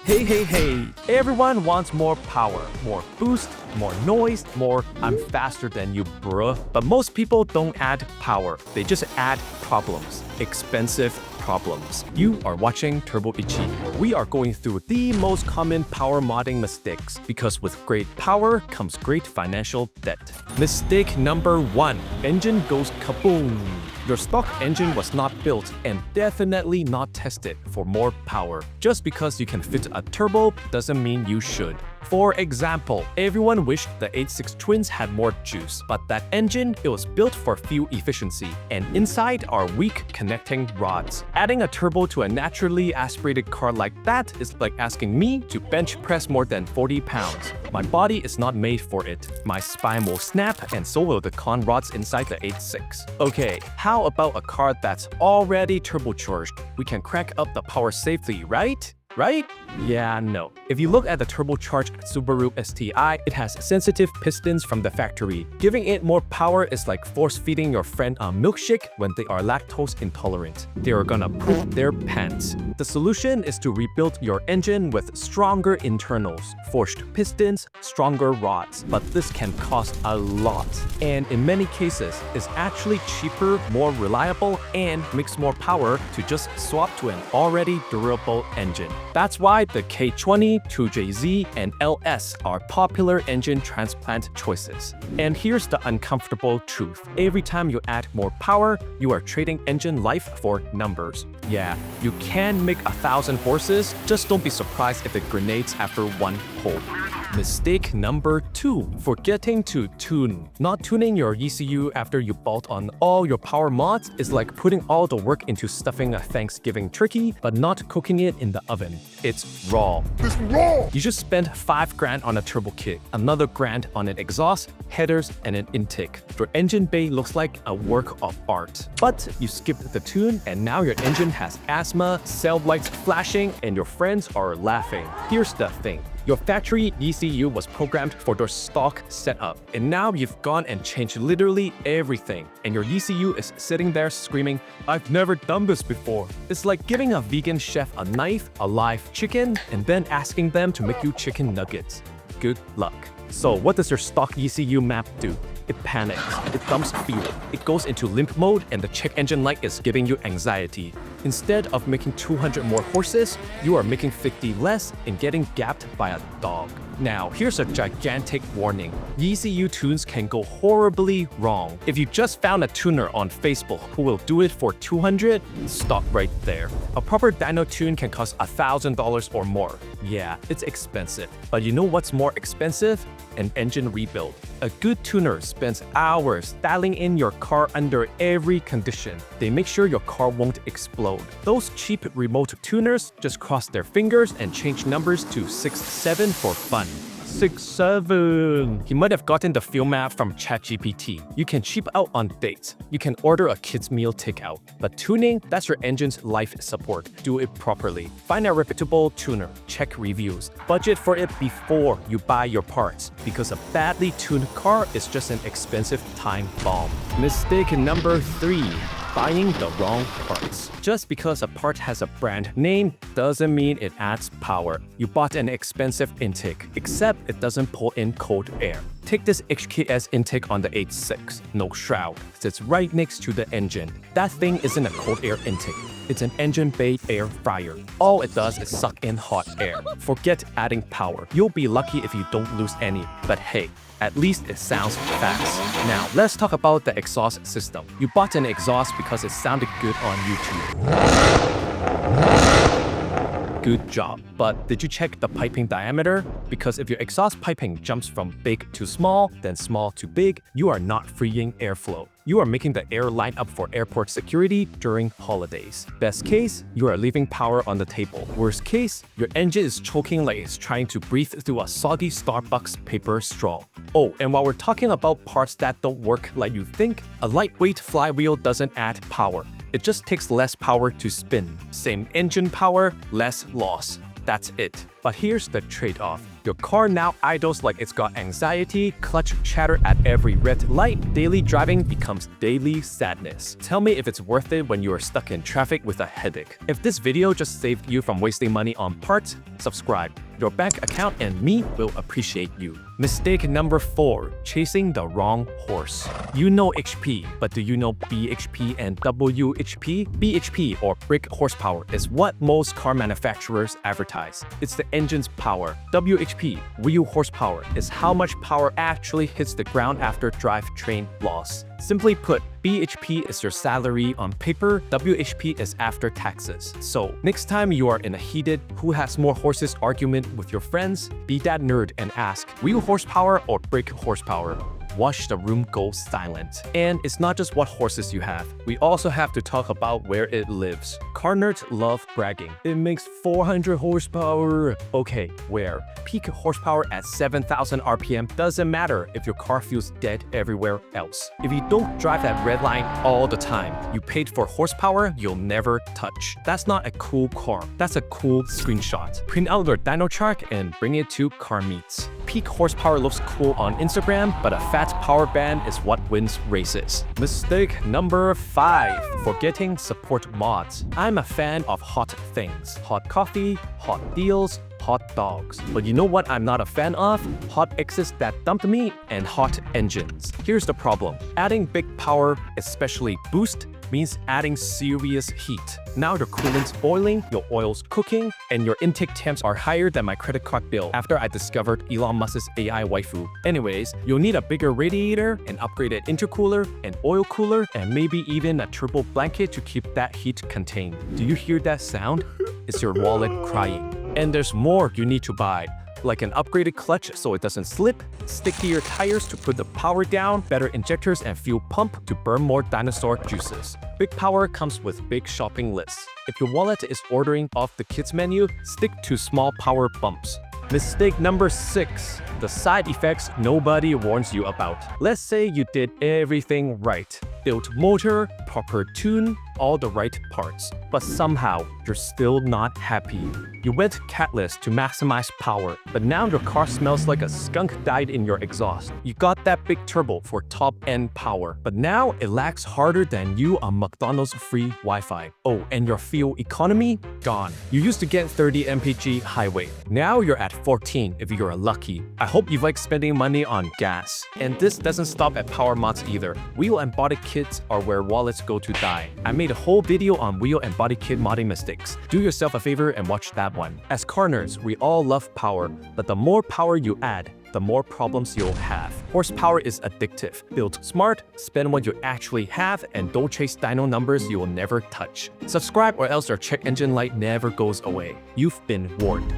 Hey, everyone wants more power, more boost, more noise, more I'm faster than you, bruh. But most people don't add power, they just add problems, expensive problems. You are watching Turbo Ichi. We are going through the most common power modding mistakes because with great power comes great financial debt. Mistake number 1, engine goes kaboom. Your stock engine was not built and definitely not tested for more power. Just because you can fit a turbo doesn't mean you should. For example, everyone wished the 86 twins had more juice, but that engine, it was built for fuel efficiency, and inside are weak connecting rods. Adding a turbo to a naturally aspirated car like that is like asking me to bench press more than 40 pounds. My body is not made for it. My spine will snap and so will the con rods inside the 86. Okay, how about a car that's already turbocharged? We can crank up the power safely, right? Yeah, no. If you look at the turbocharged Subaru STI, it has sensitive pistons from the factory. Giving it more power is like force-feeding your friend a milkshake when they are lactose intolerant. They are gonna poop their pants. The solution is to rebuild your engine with stronger internals, forged pistons, stronger rods. But this can cost a lot. And in many cases, it's actually cheaper, more reliable, and makes more power to just swap to an already durable engine. That's why the K20, 2JZ, and LS are popular engine transplant choices. And here's the uncomfortable truth. Every time you add more power, you are trading engine life for numbers. Yeah, you can make 1,000 horses, just don't be surprised if it grenades after one hole. Mistake number 2, forgetting to tune. Not tuning your ECU after you bolt on all your power mods is like putting all the work into stuffing a Thanksgiving turkey, but not cooking it in the oven. It's raw. You just spent $5,000 on a turbo kit, another grand on an exhaust, headers, and an intake. Your engine bay looks like a work of art. But you skipped the tune, and now your engine has asthma, cell lights flashing, and your friends are laughing. Here's the thing. Your factory ECU was programmed for their stock setup, and now you've gone and changed literally everything, and your ECU is sitting there screaming, "I've never done this before." It's like giving a vegan chef a knife, a live chicken, and then asking them to make you chicken nuggets. Good luck. So what does your stock ECU map do? It panics, it dumps fuel, it goes into limp mode, and the check engine light is giving you anxiety. Instead of making 200 more horses, you are making 50 less and getting gapped by a dog. Now, here's a gigantic warning. ECU tunes can go horribly wrong. If you just found a tuner on Facebook who will do it for 200, stop right there. A proper dyno tune can cost $1,000 or more. Yeah, it's expensive. But you know what's more expensive? An engine rebuild. A good tuner spends hours dialing in your car under every condition. They make sure your car won't explode. Those cheap remote tuners just cross their fingers and change numbers to 6-7 for fun. 6-7. He might have gotten the fuel map from ChatGPT. You can cheap out on dates. You can order a kid's meal takeout. But tuning, that's your engine's life support. Do it properly. Find a reputable tuner. Check reviews. Budget for it before you buy your parts, because a badly tuned car is just an expensive time bomb. Mistake number 3. Buying the wrong parts. Just because a part has a brand name doesn't mean it adds power. You bought an expensive intake, except it doesn't pull in cold air. Take this HKS intake on the 86, no shroud, sits right next to the engine. That thing isn't a cold air intake. It's an engine bay air fryer. All it does is suck in hot air. Forget adding power. You'll be lucky if you don't lose any. But hey, at least it sounds fast. Now, let's talk about the exhaust system. You bought an exhaust because it sounded good on YouTube. Good job. But did you check the piping diameter? Because if your exhaust piping jumps from big to small, then small to big, you are not freeing airflow. You are making the air line up for airport security during holidays. Best case, you are leaving power on the table. Worst case, your engine is choking like it's trying to breathe through a soggy Starbucks paper straw. Oh, and while we're talking about parts that don't work like you think, a lightweight flywheel doesn't add power. It just takes less power to spin. Same engine power, less loss. that's it. But here's the trade-off. Your car now idles like it's got anxiety, clutch chatter at every red light, daily driving becomes daily sadness. Tell me if it's worth it when you are stuck in traffic with a headache. If this video just saved you from wasting money on parts, subscribe. Your bank account and me will appreciate you. Mistake number 4, chasing the wrong horse. You know HP, but do you know BHP and WHP? BHP, or brake horsepower, is what most car manufacturers advertise. It's the engine's power. WHP, wheel horsepower, is how much power actually hits the ground after drivetrain loss. Simply put, BHP is your salary on paper, WHP is after taxes. So, next time you are in a heated who has more horses argument with your friends, be that nerd and ask, wheel horsepower or brake horsepower? Watch the room go silent. And it's not just what horses you have. We also have to talk about where it lives. Car nerds love bragging. It makes 400 horsepower. Okay, where? Peak horsepower at 7,000 RPM doesn't matter if your car feels dead everywhere else. If you don't drive that red line all the time, you paid for horsepower you'll never touch. That's not a cool car. That's a cool screenshot. Print out your dyno chart and bring it to car meets. Peak horsepower looks cool on Instagram, but a fat power band is what wins races. Mistake number 5, forgetting support mods. I'm a fan of hot things. Hot coffee, hot deals, hot dogs. But you know what I'm not a fan of? Hot exes that dumped me and hot engines. Here's the problem. Adding big power, especially boost, means adding serious heat. Now your coolant's boiling, your oil's cooking, and your intake temps are higher than my credit card bill after I discovered Elon Musk's AI waifu. Anyways, you'll need a bigger radiator, an upgraded intercooler, an oil cooler, and maybe even a turbo blanket to keep that heat contained. Do you hear that sound? It's your wallet crying. And there's more you need to buy, like an upgraded clutch so it doesn't slip, stickier tires to put the power down, better injectors and fuel pump to burn more dinosaur juices. Big power comes with big shopping lists. If your wallet is ordering off the kids menu, stick to small power bumps. Mistake number 6, the side effects nobody warns you about. Let's say you did everything right. Built motor, proper tune, all the right parts. But somehow, you're still not happy. You went catless to maximize power, but now your car smells like a skunk died in your exhaust. You got that big turbo for top-end power, but now it lags harder than you on McDonald's free Wi-Fi. Oh, and your fuel economy? Gone. You used to get 30 mpg highway. Now you're at 14 if you're lucky. I hope you like spending money on gas. And this doesn't stop at power mods either. Wheel and body kits are where wallets go to die. I made a whole video on wheel and body kit modding mistakes. Do yourself a favor and watch that one. As car nerds, we all love power, but the more power you add, the more problems you'll have. Horsepower is addictive. Build smart, spend what you actually have, and don't chase dyno numbers you will never touch. Subscribe or else your check engine light never goes away. You've been warned.